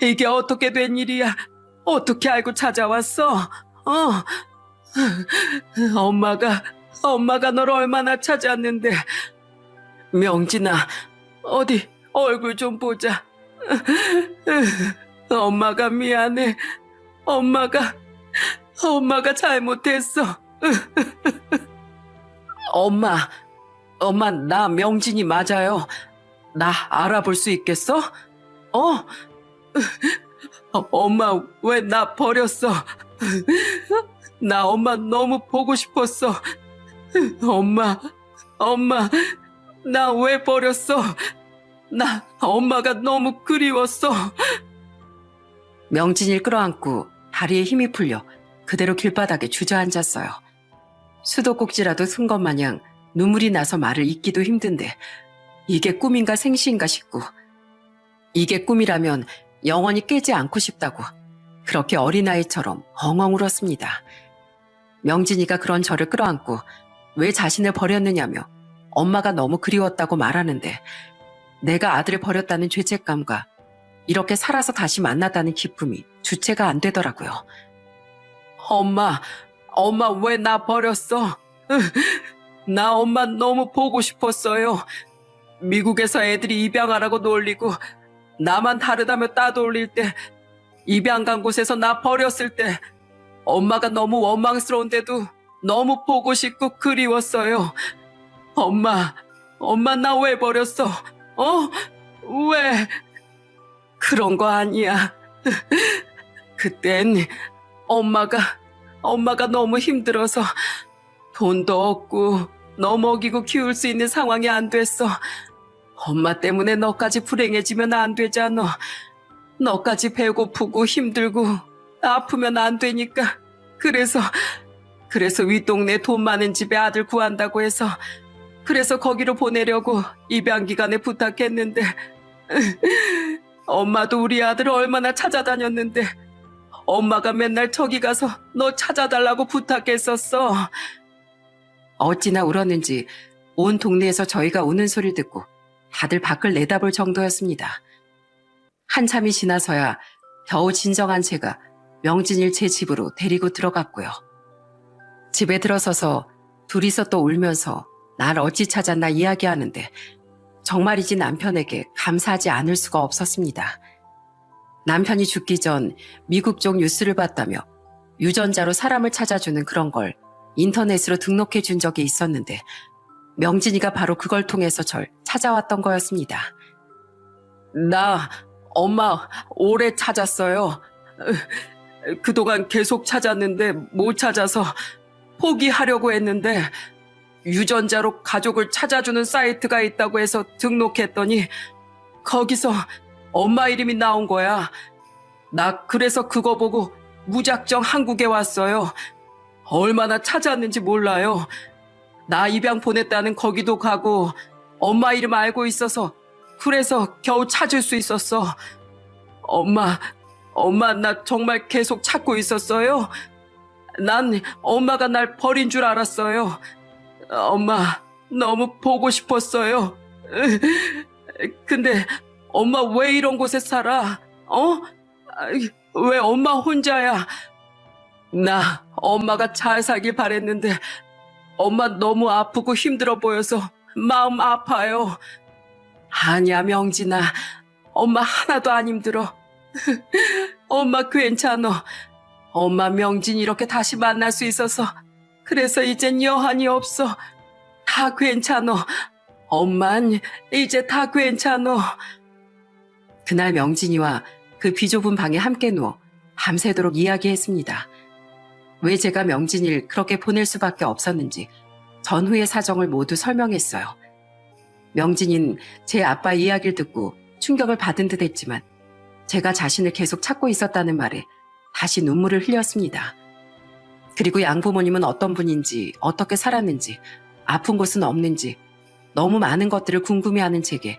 이게 어떻게 된 일이야? 어떻게 알고 찾아왔어? 엄마가 너를 얼마나 찾았는데. 명진아, 어디 얼굴 좀 보자. 엄마가 미안해. 엄마가 잘못했어. 엄마, 나 명진이 맞아요. 나 알아볼 수 있겠어? 엄마 왜 나 버렸어? 나 엄마 너무 보고 싶었어. 엄마, 나 왜 버렸어? 나 엄마가 너무 그리웠어. 명진이를 끌어안고 다리에 힘이 풀려 그대로 길바닥에 주저앉았어요. 수도꼭지라도 쓴 것 마냥 눈물이 나서 말을 잇기도 힘든데 이게 꿈인가 생시인가 싶고 이게 꿈이라면 영원히 깨지 않고 싶다고 그렇게 어린아이처럼 엉엉 울었습니다. 명진이가 그런 저를 끌어안고 왜 자신을 버렸느냐며 엄마가 너무 그리웠다고 말하는데 내가 아들을 버렸다는 죄책감과 이렇게 살아서 다시 만났다는 기쁨이 주체가 안 되더라고요. 엄마 왜 나 버렸어? 나 엄마 너무 보고 싶었어요. 미국에서 애들이 입양하라고 놀리고 나만 다르다며 따돌릴 때 입양 간 곳에서 나 버렸을 때 엄마가 너무 원망스러운데도 너무 보고 싶고 그리웠어요. 엄마 나 왜 버렸어? 왜? 그런 거 아니야. 그땐 엄마가 너무 힘들어서 돈도 없고 너 먹이고 키울 수 있는 상황이 안 됐어. 엄마 때문에 너까지 불행해지면 안 되잖아. 너까지 배고프고 힘들고 아프면 안 되니까. 그래서 윗동네 돈 많은 집에 아들 구한다고 해서 그래서 거기로 보내려고 입양기관에 부탁했는데 엄마도 우리 아들을 얼마나 찾아다녔는데 엄마가 맨날 저기 가서 너 찾아달라고 부탁했었어. 어찌나 울었는지 온 동네에서 저희가 우는 소리를 듣고 다들 밖을 내다볼 정도였습니다. 한참이 지나서야 겨우 진정한 제가 명진이를 제 집으로 데리고 들어갔고요. 집에 들어서서 둘이서 또 울면서 날 어찌 찾았나 이야기하는데 정말이지 남편에게 감사하지 않을 수가 없었습니다. 남편이 죽기 전 미국 쪽 뉴스를 봤다며 유전자로 사람을 찾아주는 그런 걸 인터넷으로 등록해 준 적이 있었는데 명진이가 바로 그걸 통해서 절 찾아왔던 거였습니다. 나 엄마 오래 찾았어요. 그동안 계속 찾았는데 못 찾아서 포기하려고 했는데 유전자로 가족을 찾아주는 사이트가 있다고 해서 등록했더니 거기서 엄마 이름이 나온 거야. 나 그래서 그거 보고 무작정 한국에 왔어요. 얼마나 찾았는지 몰라요. 나 입양 보냈다는 거기도 가고 엄마 이름 알고 있어서 그래서 겨우 찾을 수 있었어. 엄마 나 정말 계속 찾고 있었어요. 난 엄마가 날 버린 줄 알았어요. 엄마 너무 보고 싶었어요. 근데 엄마 왜 이런 곳에 살아? 왜 엄마 혼자야? 나 엄마가 잘 살길 바랬는데 엄마 너무 아프고 힘들어 보여서 마음 아파요. 아니야 명진아, 엄마 하나도 안 힘들어. 엄마 괜찮아. 엄마 명진 이렇게 다시 만날 수 있어서 그래서 이젠 여한이 없어. 다 괜찮아. 엄만 이제 다 괜찮아. 그날 명진이와 그 비좁은 방에 함께 누워 밤새도록 이야기했습니다. 왜 제가 명진이를 그렇게 보낼 수밖에 없었는지 전후의 사정을 모두 설명했어요. 명진이는 제 아빠 이야기를 듣고 충격을 받은 듯 했지만 제가 자신을 계속 찾고 있었다는 말에 다시 눈물을 흘렸습니다. 그리고 양부모님은 어떤 분인지, 어떻게 살았는지, 아픈 곳은 없는지 너무 많은 것들을 궁금해하는 제게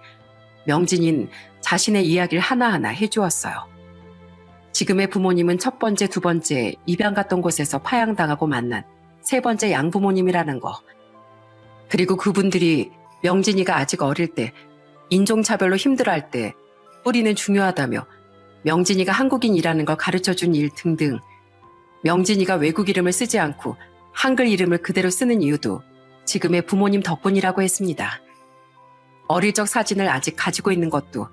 명진이는 자신의 이야기를 하나하나 해주었어요. 지금의 부모님은 첫 번째, 두 번째 입양 갔던 곳에서 파양당하고 만난 세 번째 양부모님이라는 거. 그리고 그분들이 명진이가 아직 어릴 때 인종차별로 힘들어할 때 뿌리는 중요하다며 명진이가 한국인이라는 걸 가르쳐준 일 등등. 명진이가 외국 이름을 쓰지 않고 한글 이름을 그대로 쓰는 이유도 지금의 부모님 덕분이라고 했습니다. 어릴 적 사진을 아직 가지고 있는 것도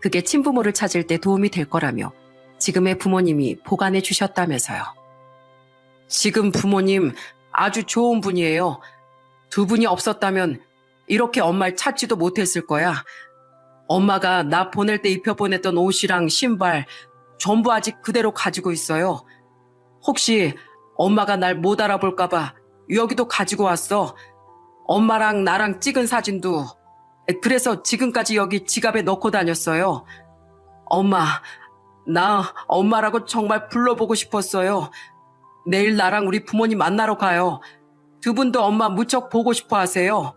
그게 친부모를 찾을 때 도움이 될 거라며 지금의 부모님이 보관해 주셨다면서요. 지금 부모님 아주 좋은 분이에요. 두 분이 없었다면 이렇게 엄마를 찾지도 못했을 거야. 엄마가 나 보낼 때 입혀보냈던 옷이랑 신발 전부 아직 그대로 가지고 있어요. 혹시 엄마가 날 못 알아볼까봐 여기도 가지고 왔어. 엄마랑 나랑 찍은 사진도. 그래서 지금까지 여기 지갑에 넣고 다녔어요. 엄마, 나 엄마라고 정말 불러보고 싶었어요. 내일 나랑 우리 부모님 만나러 가요. 두 분도 엄마 무척 보고 싶어 하세요.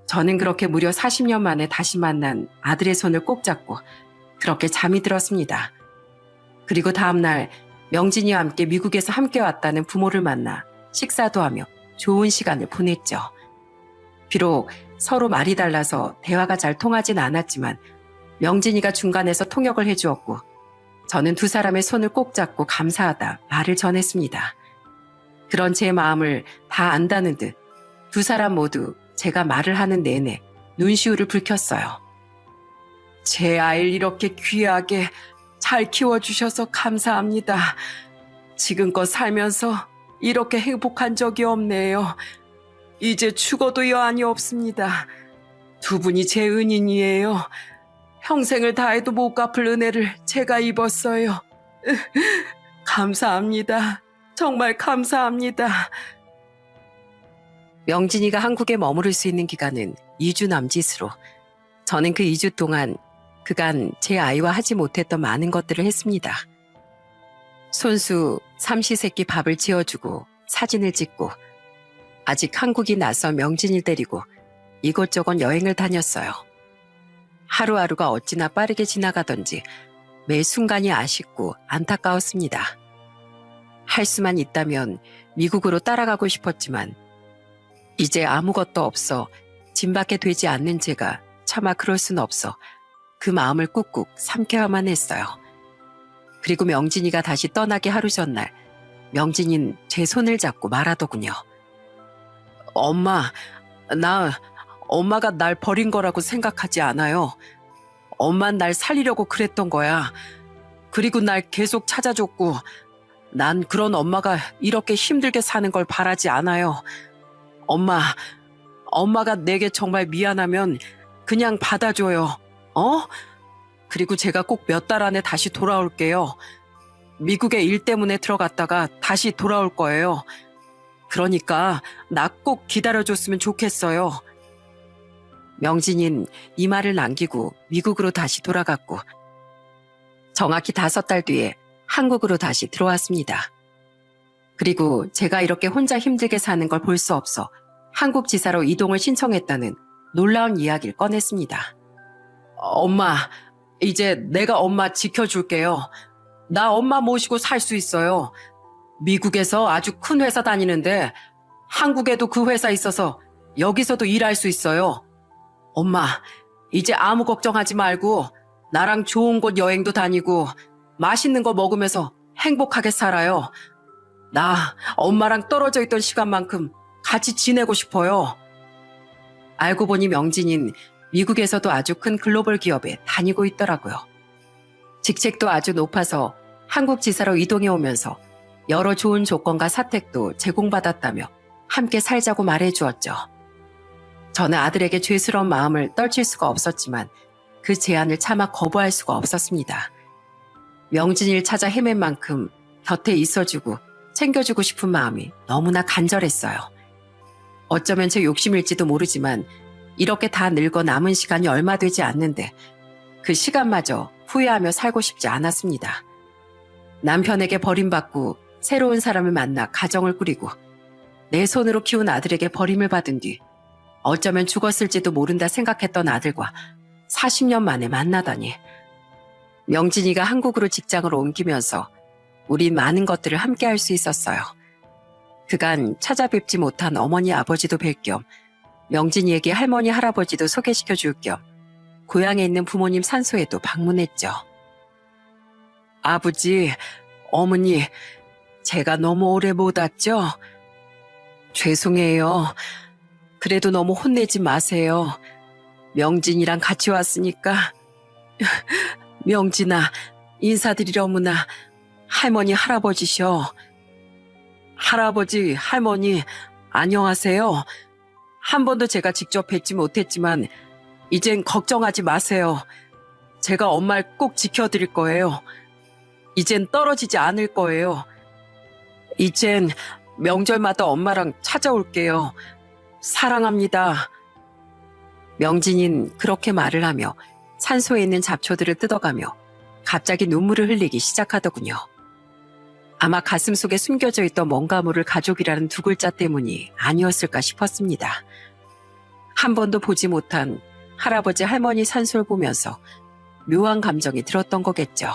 저는 그렇게 무려 40년 만에 다시 만난 아들의 손을 꼭 잡고 그렇게 잠이 들었습니다. 그리고 다음날 명진이와 함께 미국에서 함께 왔다는 부모를 만나 식사도 하며 좋은 시간을 보냈죠. 비록 서로 말이 달라서 대화가 잘 통하진 않았지만 명진이가 중간에서 통역을 해주었고 저는 두 사람의 손을 꼭 잡고 감사하다 말을 전했습니다. 그런 제 마음을 다 안다는 듯 두 사람 모두 제가 말을 하는 내내 눈시울을 붉혔어요. 제 아이를 이렇게 귀하게 잘 키워주셔서 감사합니다. 지금껏 살면서 이렇게 행복한 적이 없네요. 이제 죽어도 여한이 없습니다. 두 분이 제 은인이에요. 평생을 다해도 못 갚을 은혜를 제가 입었어요. 감사합니다. 정말 감사합니다. 명진이가 한국에 머무를 수 있는 기간은 2주 남짓으로 저는 그 2주 동안 그간 제 아이와 하지 못했던 많은 것들을 했습니다. 손수 삼시세끼 밥을 지어주고 사진을 찍고 아직 한국이 나서 명진이를 데리고 이곳저곳 여행을 다녔어요. 하루하루가 어찌나 빠르게 지나가던지 매 순간이 아쉽고 안타까웠습니다. 할 수만 있다면 미국으로 따라가고 싶었지만 이제 아무것도 없어 짐밖에 되지 않는 제가 차마 그럴 순 없어 그 마음을 꾹꾹 삼켜야만 했어요. 그리고 명진이가 다시 떠나기 하루 전날 명진이는 제 손을 잡고 말하더군요. 엄마가 날 버린 거라고 생각하지 않아요. 엄만 날 살리려고 그랬던 거야. 그리고 날 계속 찾아줬고 난 그런 엄마가 이렇게 힘들게 사는 걸 바라지 않아요. 엄마가 내게 정말 미안하면 그냥 받아줘요. 그리고 제가 꼭 몇 달 안에 다시 돌아올게요. 미국에 일 때문에 들어갔다가 다시 돌아올 거예요. 그러니까 나 꼭 기다려줬으면 좋겠어요. 명진인 이 말을 남기고 미국으로 다시 돌아갔고 정확히 5달 뒤에 한국으로 다시 들어왔습니다. 그리고 제가 이렇게 혼자 힘들게 사는 걸 볼 수 없어 한국 지사로 이동을 신청했다는 놀라운 이야기를 꺼냈습니다. 엄마, 이제 내가 엄마 지켜줄게요. 나 엄마 모시고 살 수 있어요. 미국에서 아주 큰 회사 다니는데 한국에도 그 회사 있어서 여기서도 일할 수 있어요. 엄마, 이제 아무 걱정하지 말고 나랑 좋은 곳 여행도 다니고 맛있는 거 먹으면서 행복하게 살아요. 나 엄마랑 떨어져 있던 시간만큼 같이 지내고 싶어요. 알고 보니 명진인 미국에서도 아주 큰 글로벌 기업에 다니고 있더라고요. 직책도 아주 높아서 한국 지사로 이동해 오면서 여러 좋은 조건과 사택도 제공받았다며 함께 살자고 말해주었죠. 저는 아들에게 죄스러운 마음을 떨칠 수가 없었지만 그 제안을 차마 거부할 수가 없었습니다. 명진이를 찾아 헤맨 만큼 곁에 있어주고 챙겨주고 싶은 마음이 너무나 간절했어요. 어쩌면 제 욕심일지도 모르지만 이렇게 다 늙어 남은 시간이 얼마 되지 않는데 그 시간마저 후회하며 살고 싶지 않았습니다. 남편에게 버림받고 새로운 사람을 만나 가정을 꾸리고 내 손으로 키운 아들에게 버림을 받은 뒤 어쩌면 죽었을지도 모른다 생각했던 아들과 40년 만에 만나다니. 명진이가 한국으로 직장을 옮기면서 우린 많은 것들을 함께 할 수 있었어요. 그간 찾아뵙지 못한 어머니 아버지도 뵐 겸 명진이에게 할머니 할아버지도 소개시켜 줄 겸 고향에 있는 부모님 산소에도 방문했죠. 아버지, 어머니, 제가 너무 오래 못 왔죠? 죄송해요. 그래도 너무 혼내지 마세요. 명진이랑 같이 왔으니까. 명진아, 인사드리려무나 할머니 할아버지셔. 할아버지, 할머니, 안녕하세요. 한 번도 제가 직접 뵙지 못했지만 이젠 걱정하지 마세요. 제가 엄마를 꼭 지켜드릴 거예요. 이젠 떨어지지 않을 거예요. 이젠 명절마다 엄마랑 찾아올게요. 사랑합니다. 명진인 그렇게 말을 하며 산소에 있는 잡초들을 뜯어가며 갑자기 눈물을 흘리기 시작하더군요. 아마 가슴 속에 숨겨져 있던 뭔가 모를 가족이라는 두 글자 때문이 아니었을까 싶었습니다. 한 번도 보지 못한 할아버지 할머니 산소를 보면서 묘한 감정이 들었던 거겠죠.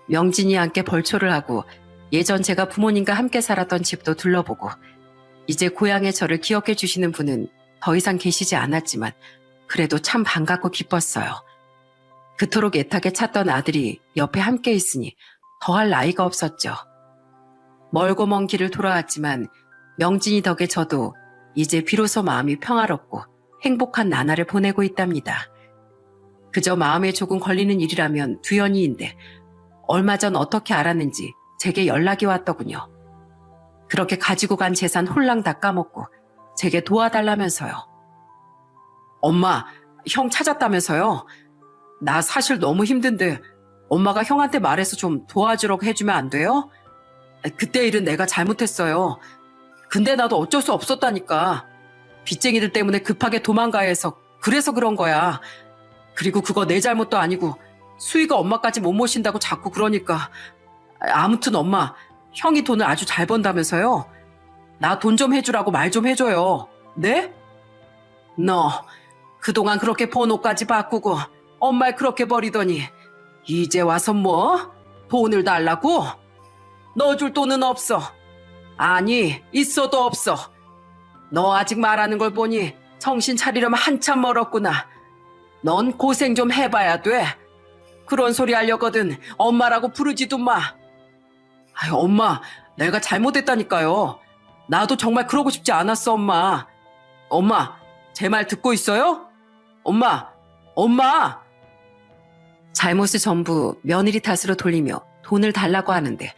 명진이 함께 벌초를 하고 예전 제가 부모님과 함께 살았던 집도 둘러보고 이제 고향의 저를 기억해 주시는 분은 더 이상 계시지 않았지만 그래도 참 반갑고 기뻤어요. 그토록 애타게 찾던 아들이 옆에 함께 있으니 더할 나위가 없었죠. 멀고 먼 길을 돌아왔지만 명진이 덕에 저도 이제 비로소 마음이 평화롭고 행복한 나날을 보내고 있답니다. 그저 마음에 조금 걸리는 일이라면 두연이인데 얼마 전 어떻게 알았는지 제게 연락이 왔더군요. 그렇게 가지고 간 재산 홀랑 다 까먹고 제게 도와달라면서요. 엄마, 형 찾았다면서요? 나 사실 너무 힘든데 엄마가 형한테 말해서 좀 도와주라고 해주면 안 돼요? 그때 일은 내가 잘못했어요. 근데 나도 어쩔 수 없었다니까. 빚쟁이들 때문에 급하게 도망가야 해서 그래서 그런 거야. 그리고 그거 내 잘못도 아니고 수희가 엄마까지 못 모신다고 자꾸 그러니까. 아무튼 엄마, 형이 돈을 아주 잘 번다면서요? 나 돈 좀 해주라고 말 좀 해줘요. 네? 너 그동안 그렇게 번호까지 바꾸고 엄마를 그렇게 버리더니 이제 와서 뭐? 돈을 달라고? 넣어줄 돈은 없어. 아니, 있어도 없어. 너 아직 말하는 걸 보니 정신 차리려면 한참 멀었구나. 넌 고생 좀 해봐야 돼. 그런 소리 하려거든 엄마라고 부르지도 마. 아유, 엄마, 내가 잘못했다니까요. 나도 정말 그러고 싶지 않았어, 엄마. 엄마, 제 말 듣고 있어요? 엄마, 엄마! 잘못을 전부 며느리 탓으로 돌리며 돈을 달라고 하는데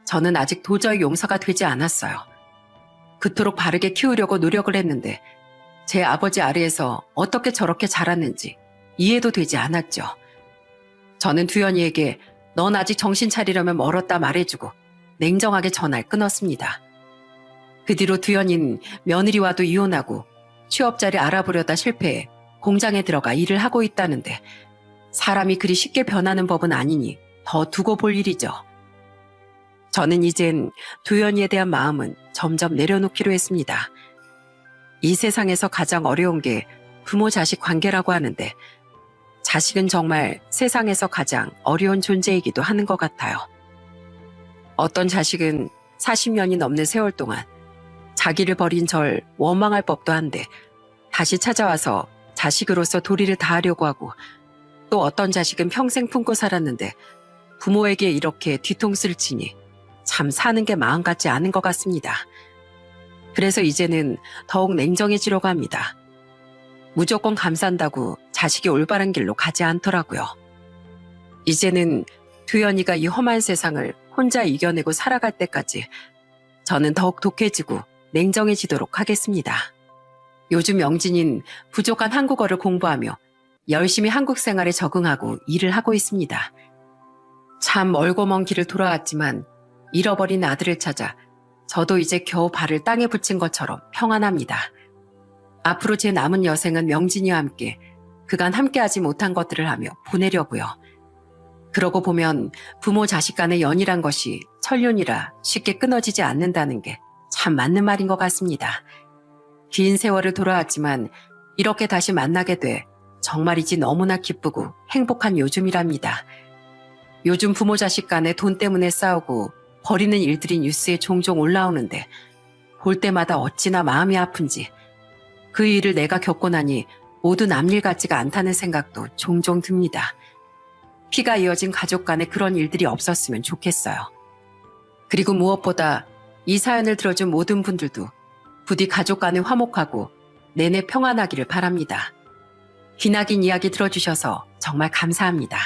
저는 아직 도저히 용서가 되지 않았어요. 그토록 바르게 키우려고 노력을 했는데 제 아버지 아래에서 어떻게 저렇게 자랐는지 이해도 되지 않았죠. 저는 두현이에게 넌 아직 정신 차리려면 멀었다 말해주고 냉정하게 전화를 끊었습니다. 그 뒤로 두현이는 며느리와도 이혼하고 취업자리 알아보려다 실패해 공장에 들어가 일을 하고 있다는데 사람이 그리 쉽게 변하는 법은 아니니 더 두고 볼 일이죠. 저는 이젠 두현이에 대한 마음은 점점 내려놓기로 했습니다. 이 세상에서 가장 어려운 게 부모 자식 관계라고 하는데 자식은 정말 세상에서 가장 어려운 존재이기도 하는 것 같아요. 어떤 자식은 40년이 넘는 세월 동안 자기를 버린 절 원망할 법도 한데 다시 찾아와서 자식으로서 도리를 다하려고 하고 또 어떤 자식은 평생 품고 살았는데 부모에게 이렇게 뒤통수를 치니 참 사는 게 마음 같지 않은 것 같습니다. 그래서 이제는 더욱 냉정해지려고 합니다. 무조건 감싼다고 자식이 올바른 길로 가지 않더라고요. 이제는 두현이가 이 험한 세상을 혼자 이겨내고 살아갈 때까지 저는 더욱 독해지고 냉정해지도록 하겠습니다. 요즘 영진인 부족한 한국어를 공부하며 열심히 한국 생활에 적응하고 일을 하고 있습니다. 참 멀고 먼 길을 돌아왔지만 잃어버린 아들을 찾아 저도 이제 겨우 발을 땅에 붙인 것처럼 평안합니다. 앞으로 제 남은 여생은 명진이와 함께 그간 함께하지 못한 것들을 하며 보내려고요. 그러고 보면 부모 자식 간의 연이란 것이 천륜이라 쉽게 끊어지지 않는다는 게 참 맞는 말인 것 같습니다. 긴 세월을 돌아왔지만 이렇게 다시 만나게 돼 정말이지 너무나 기쁘고 행복한 요즘이랍니다. 요즘 부모 자식 간에 돈 때문에 싸우고 버리는 일들이 뉴스에 종종 올라오는데 볼 때마다 어찌나 마음이 아픈지 그 일을 내가 겪고 나니 모두 남일 같지가 않다는 생각도 종종 듭니다. 피가 이어진 가족 간에 그런 일들이 없었으면 좋겠어요. 그리고 무엇보다 이 사연을 들어준 모든 분들도 부디 가족 간에 화목하고 내내 평안하기를 바랍니다. 기나긴 이야기 들어주셔서 정말 감사합니다.